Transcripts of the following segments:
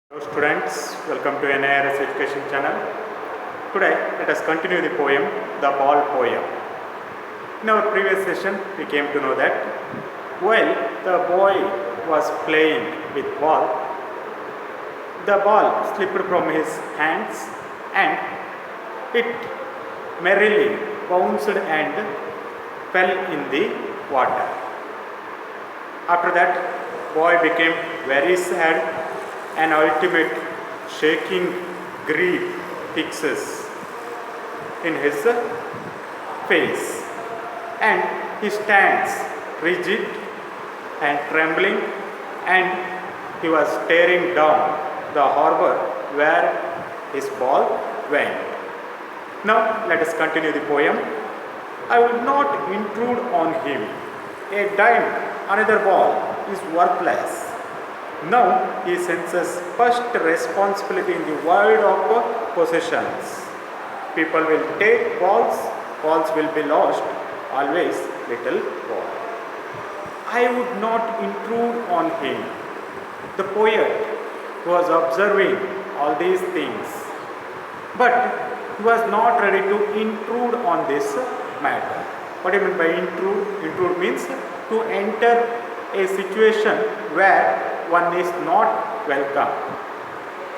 Hello students, welcome to NIRS Education channel. Today let us continue the poem, The Ball Poem. In our previous session we came to know that while the boy was playing with ball, the ball slipped from his hands and it merrily bounced and fell in the water. After that, boy became very sad. An ultimate shaking grief fixes in his face, and he stands rigid and trembling, and he was staring down the harbor where his ball went. Now let us continue the poem. I will not intrude on him. A dime, another ball is worthless. Now he senses first responsibility in the world of possessions. People will take balls, balls will be lost, always little ball. I would not intrude on him. The poet was observing all these things, but he was not ready to intrude on this matter. What do you mean by intrude? Intrude means to enter a situation where one is not welcome.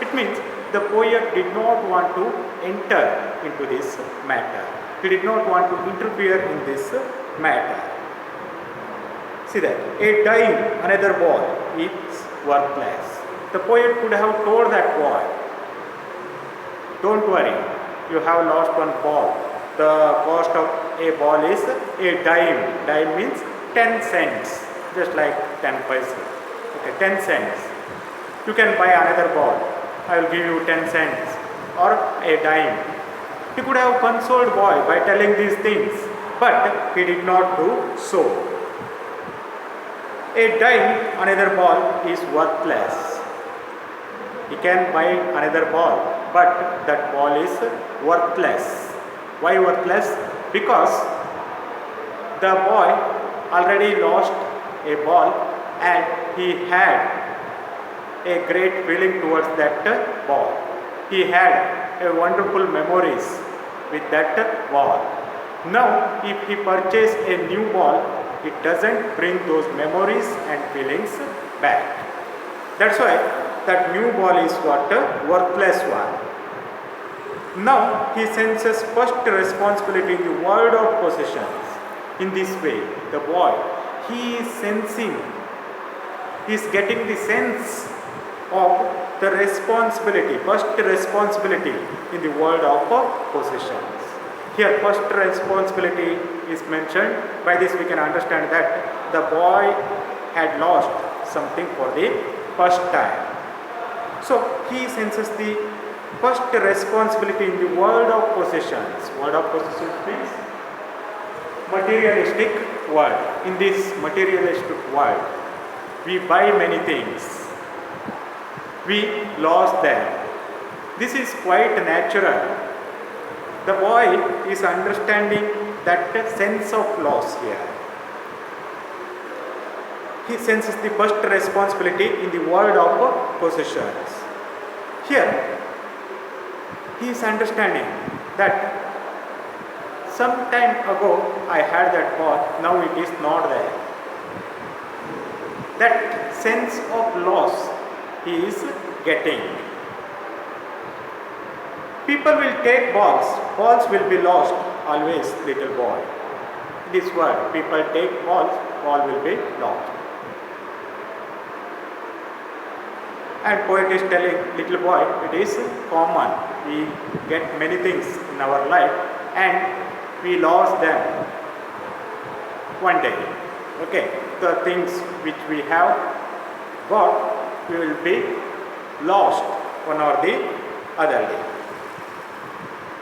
It means the poet did not want to enter into this matter. He did not want to interfere in this matter. See that, a dime, another ball is worthless. The poet could have told that boy, don't worry, you have lost one ball. The cost of a ball is a dime. Dime means 10 cents, just like 10 paise. Okay, 10 cents. You can buy another ball. I will give you 10 cents or a dime. He could have consoled boy by telling these things, but he did not do so. A dime, another ball is worthless. He can buy another ball, but that ball is worthless. Why worthless? Because the boy already lost a ball and he had a great feeling towards that ball. He had a wonderful memories with that ball. Now if he purchased a new ball, it doesn't bring those memories and feelings back. That's why that new ball is what? Worthless one. Now he senses first responsibility in the world of possessions. In this way, the boy, he is sensing, he is getting the sense of the responsibility, first responsibility in the world of possessions. Here first responsibility is mentioned. By this we can understand that the boy had lost something for the first time. So he senses the first responsibility in the world of possessions. World of possessions means materialistic world. In this materialistic world, we buy many things. We lost them. This is quite natural. The boy is understanding that sense of loss here. He senses the first responsibility in the world of possessions. Here, he is understanding that some time ago I had that ball, now it is not there. That sense of loss he is getting. People will take balls, balls will be lost, always little boy. This word, people take balls, ball will be lost. And poet is telling little boy, it is common. We get many things in our life and we lost them one day. Okay, the things which we have got, we will be lost one or the other day.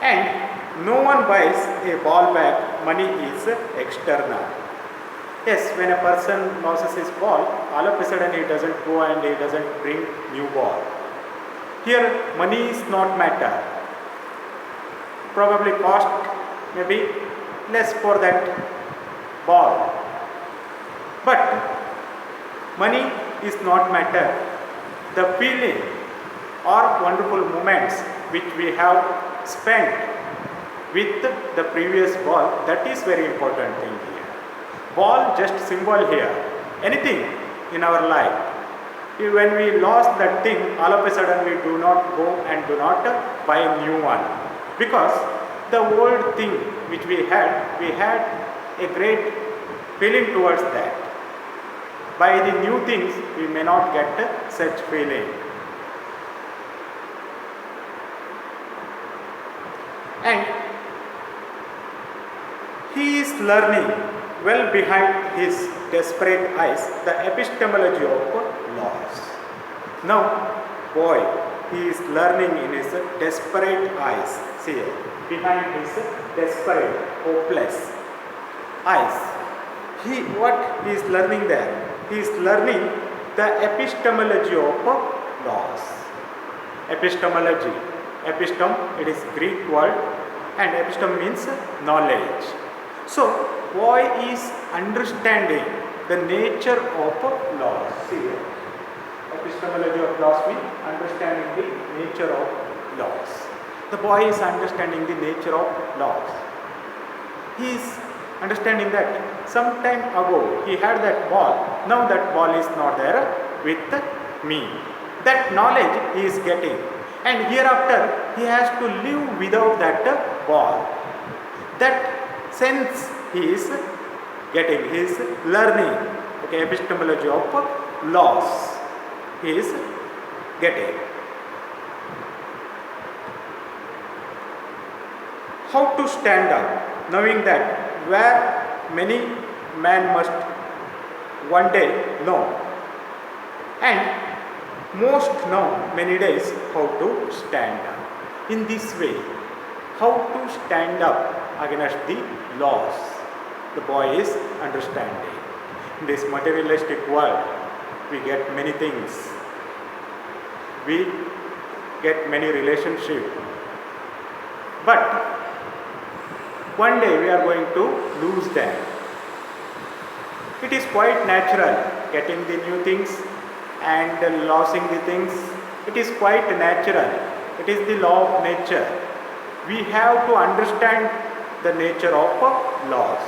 And no one buys a ball back, money is external. Yes, when a person loses his ball, all of a sudden he doesn't go and he doesn't bring new ball. Here money is not matter. Probably cost maybe less for that ball. But money is not matter. The feeling or wonderful moments which we have spent with the previous ball. That is very important thing here. Ball just symbol here. Anything in our life, when we lost that thing, all of a sudden we do not go and do not buy a new one, because the old thing which we had a great feeling towards that. By the new things we may not get such feeling. And he is learning well behind his desperate eyes the epistemology of laws. Now, boy, he is learning in his desperate eyes. See here, behind his desperate, hopeless eyes. What he is learning there? He is learning the epistemology of laws. Epistemology. Epistem, it is Greek word, and epistem means knowledge. So, boy is understanding the nature of laws. See here. Epistemology of laws means understanding the nature of laws. The boy is understanding the nature of laws. He is understanding that some time ago he had that ball. Now that ball is not there with me. That knowledge he is getting. And hereafter he has to live without that ball. That sense he is getting, he is learning. Okay, epistemology of laws he is getting. How to stand up, knowing that where many man must one day know, and most know many days how to stand up. In this way, how to stand up against the laws, the boy is understanding. In this materialistic world, we get many things, we get many relationships, but one day we are going to lose them. It is quite natural getting the new things and losing the things. It is quite natural. It is the law of nature. We have to understand the nature of laws.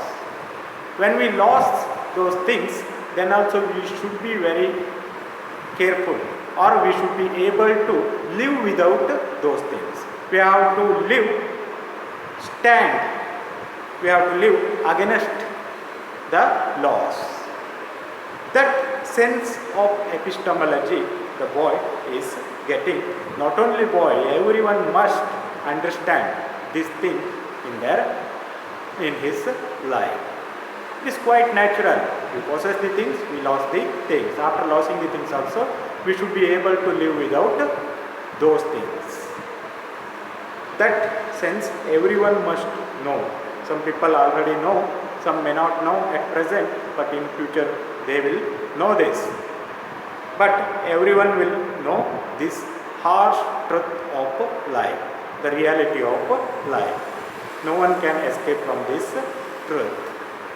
When we lost those things, then also we should be very careful, or we should be able to live without those things. We have to live, stand, we have to live against the laws. That sense of epistemology the boy is getting. Not only boy, everyone must understand this thing in his life. It is quite natural. We possess the things, we lost the things. After losing the things also, we should be able to live without those things. That sense everyone must know. Some people already know, some may not know at present, but in future they will know this. But everyone will know this harsh truth of life, the reality of life. No one can escape from this truth.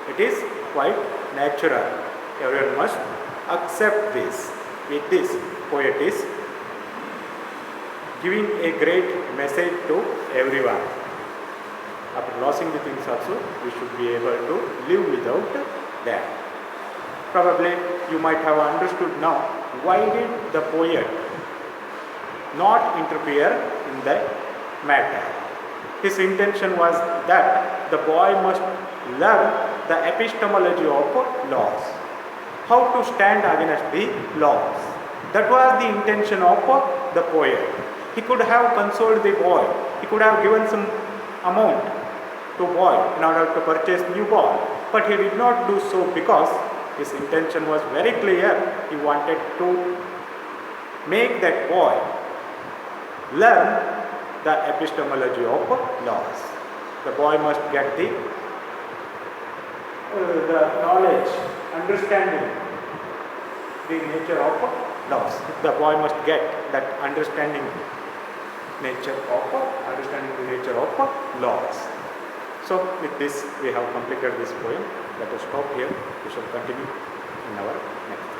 It is quite natural. Everyone must accept this. With this, poet is giving a great message to everyone. After losing the things also, we should be able to live without them. Probably you might have understood now why did the poet not interfere in the matter. His intention was that the boy must learn the epistemology of laws, how to stand against the laws. That was the intention of the poet. He could have consoled the boy, he could have given some amount to boy in order to purchase new ball, but he did not do so because his intention was very clear. He wanted to make that boy learn the epistemology of laws. The boy must get the knowledge, understanding the nature of laws. The boy must get that understanding the nature of laws. So with this we have completed this poem. Let us stop here. We shall continue in our next.